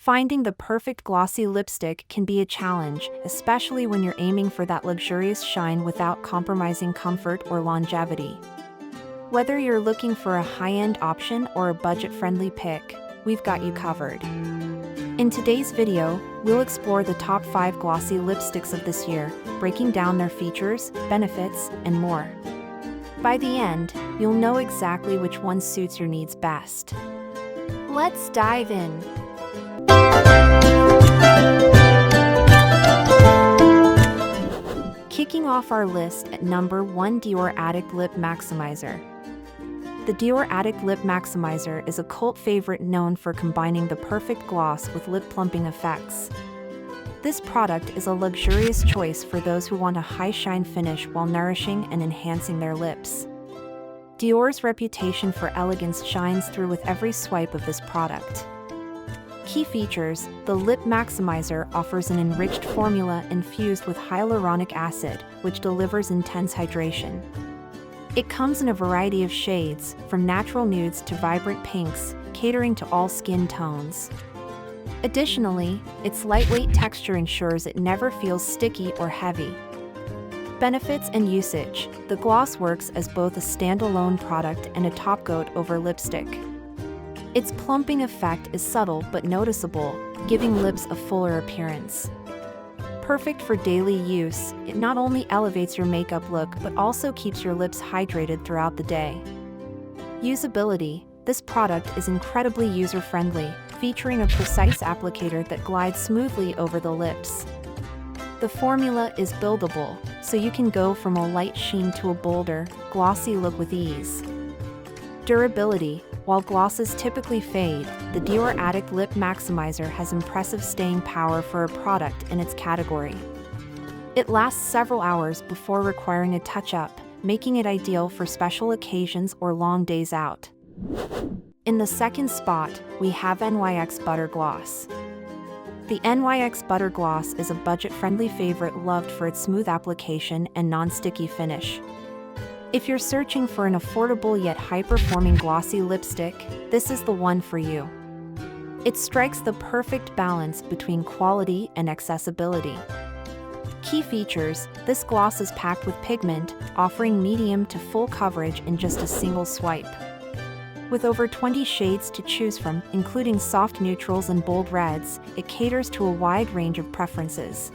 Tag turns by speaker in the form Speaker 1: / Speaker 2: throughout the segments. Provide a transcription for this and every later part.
Speaker 1: Finding the perfect glossy lipstick can be a challenge, especially when you're aiming for that luxurious shine without compromising comfort or longevity. Whether you're looking for a high-end option or a budget-friendly pick, we've got you covered. In today's video, we'll explore the top 5 glossy lipsticks of this year, breaking down their features, benefits, and more. By the end, you'll know exactly which one suits your needs best. Let's dive in. Kicking off our list at number 1, Dior Addict Lip Maximizer. The Dior Addict Lip Maximizer is a cult favorite known for combining the perfect gloss with lip-plumping effects. This product is a luxurious choice for those who want a high-shine finish while nourishing and enhancing their lips. Dior's reputation for elegance shines through with every swipe of this product. Key features: the Lip Maximizer offers an enriched formula infused with hyaluronic acid, which delivers intense hydration. It comes in a variety of shades, from natural nudes to vibrant pinks, catering to all skin tones. Additionally, its lightweight texture ensures it never feels sticky or heavy. Benefits and usage: the gloss works as both a standalone product and a top-coat over lipstick. Its plumping effect is subtle but noticeable, giving lips a fuller appearance. Perfect for daily use, it not only elevates your makeup look but also keeps your lips hydrated throughout the day. Usability: this product is incredibly user-friendly, featuring a precise applicator that glides smoothly over the lips. The formula is buildable, so you can go from a light sheen to a bolder, glossy look with ease. Durability: while glosses typically fade, the Dior Addict Lip Maximizer has impressive staying power for a product in its category. It lasts several hours before requiring a touch-up, making it ideal for special occasions or long days out. In the second spot, we have NYX Butter Gloss. The NYX Butter Gloss is a budget-friendly favorite loved for its smooth application and non-sticky finish. If you're searching for an affordable yet high-performing glossy lipstick, this is the one for you. It strikes the perfect balance between quality and accessibility. Key features: this gloss is packed with pigment, offering medium to full coverage in just a single swipe. With over 20 shades to choose from, including soft neutrals and bold reds, it caters to a wide range of preferences.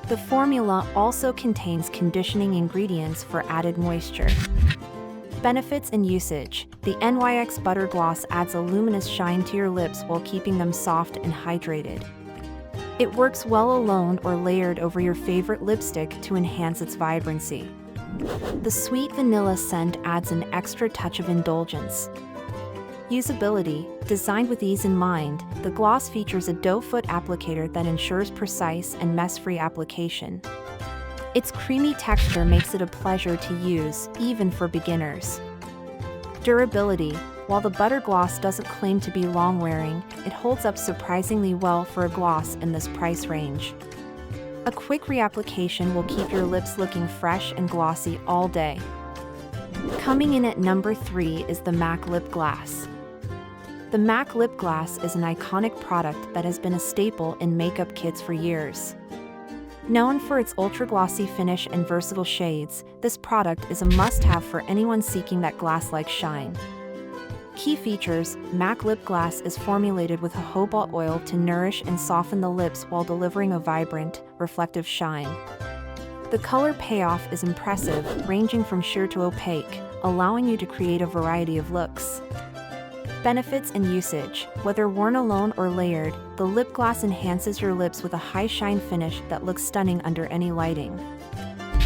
Speaker 1: The formula also contains conditioning ingredients for added moisture. Benefits and usage: the NYX Butter Gloss adds a luminous shine to your lips while keeping them soft and hydrated. It works well alone or layered over your favorite lipstick to enhance its vibrancy. The sweet vanilla scent adds an extra touch of indulgence. Usability: designed with ease in mind, the gloss features a doe foot applicator that ensures precise and mess-free application. Its creamy texture makes it a pleasure to use, even for beginners. Durability: while the butter gloss doesn't claim to be long-wearing, it holds up surprisingly well for a gloss in this price range. A quick reapplication will keep your lips looking fresh and glossy all day. Coming in at number 3 is the MAC Lipglass. The MAC Lipglass is an iconic product that has been a staple in makeup kits for years. Known for its ultra-glossy finish and versatile shades, this product is a must-have for anyone seeking that glass-like shine. Key features: MAC Lipglass is formulated with jojoba oil to nourish and soften the lips while delivering a vibrant, reflective shine. The color payoff is impressive, ranging from sheer to opaque, allowing you to create a variety of looks. Benefits and usage: whether worn alone or layered, the lip gloss enhances your lips with a high shine finish that looks stunning under any lighting.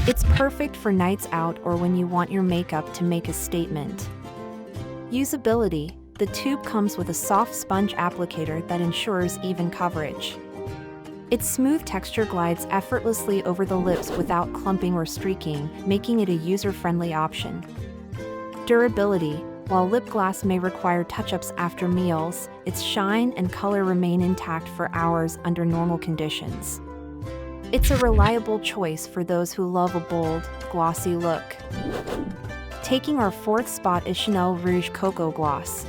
Speaker 1: It's perfect for nights out or when you want your makeup to make a statement. Usability: the tube comes with a soft sponge applicator that ensures even coverage. Its smooth texture glides effortlessly over the lips without clumping or streaking, making it a user-friendly option. Durability: while lip gloss may require touch-ups after meals, its shine and color remain intact for hours under normal conditions. It's a reliable choice for those who love a bold, glossy look. Taking our 4th spot is Chanel Rouge Coco Gloss.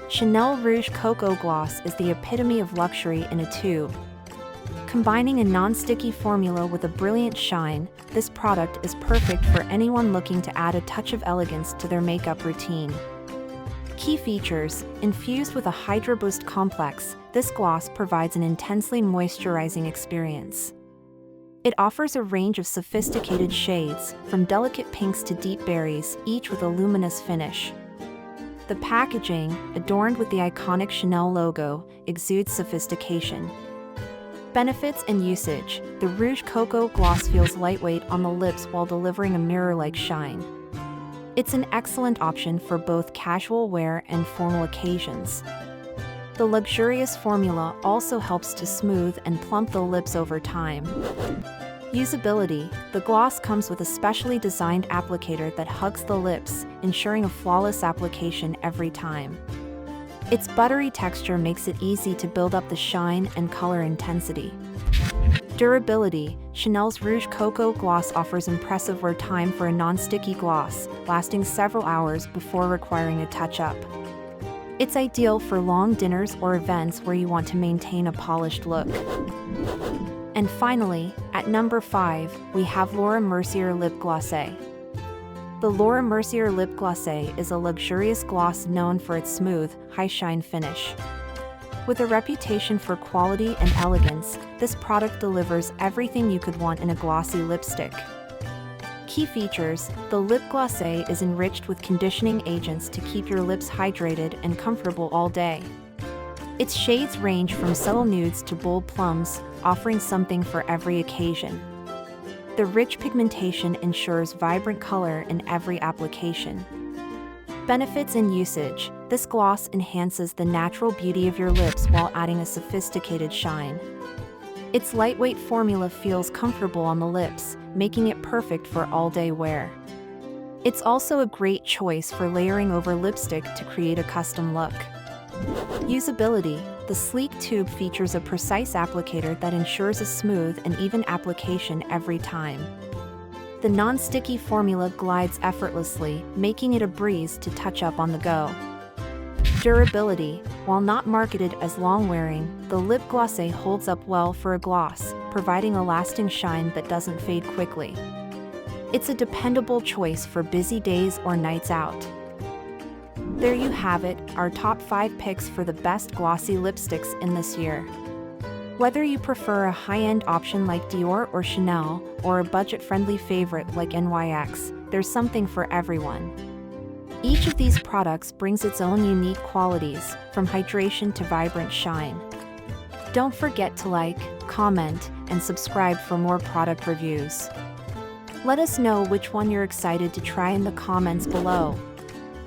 Speaker 1: Chanel Rouge Coco Gloss is the epitome of luxury in a tube. Combining a non-sticky formula with a brilliant shine, this product is perfect for anyone looking to add a touch of elegance to their makeup routine. Key features: infused with a Hydra Boost complex, this gloss provides an intensely moisturizing experience. It offers a range of sophisticated shades, from delicate pinks to deep berries, each with a luminous finish. The packaging, adorned with the iconic Chanel logo, exudes sophistication. Benefits and usage: the Rouge Coco Gloss feels lightweight on the lips while delivering a mirror-like shine. It's an excellent option for both casual wear and formal occasions. The luxurious formula also helps to smooth and plump the lips over time. Usability: the gloss comes with a specially designed applicator that hugs the lips, ensuring a flawless application every time. Its buttery texture makes it easy to build up the shine and color intensity. Durability: Chanel's Rouge Coco Gloss offers impressive wear time for a non-sticky gloss, lasting several hours before requiring a touch-up. It's ideal for long dinners or events where you want to maintain a polished look. And finally, at number 5, we have Laura Mercier Lip Gloss. The Laura Mercier Lip Gloss is a luxurious gloss known for its smooth, high-shine finish. With a reputation for quality and elegance, this product delivers everything you could want in a glossy lipstick. Key features: the lip gloss is enriched with conditioning agents to keep your lips hydrated and comfortable all day. Its shades range from subtle nudes to bold plums, offering something for every occasion. The rich pigmentation ensures vibrant color in every application. Benefits and usage: this gloss enhances the natural beauty of your lips while adding a sophisticated shine. Its lightweight formula feels comfortable on the lips, making it perfect for all-day wear. It's also a great choice for layering over lipstick to create a custom look. Usability: the sleek tube features a precise applicator that ensures a smooth and even application every time. The non-sticky formula glides effortlessly, making it a breeze to touch up on the go. Durability: while not marketed as long-wearing, the lip gloss holds up well for a gloss, providing a lasting shine that doesn't fade quickly. It's a dependable choice for busy days or nights out. There you have it, our top 5 picks for the best glossy lipsticks in this year. Whether you prefer a high-end option like Dior or Chanel, or a budget-friendly favorite like NYX, there's something for everyone. Each of these products brings its own unique qualities, from hydration to vibrant shine. Don't forget to like, comment, and subscribe for more product reviews. Let us know which one you're excited to try in the comments below.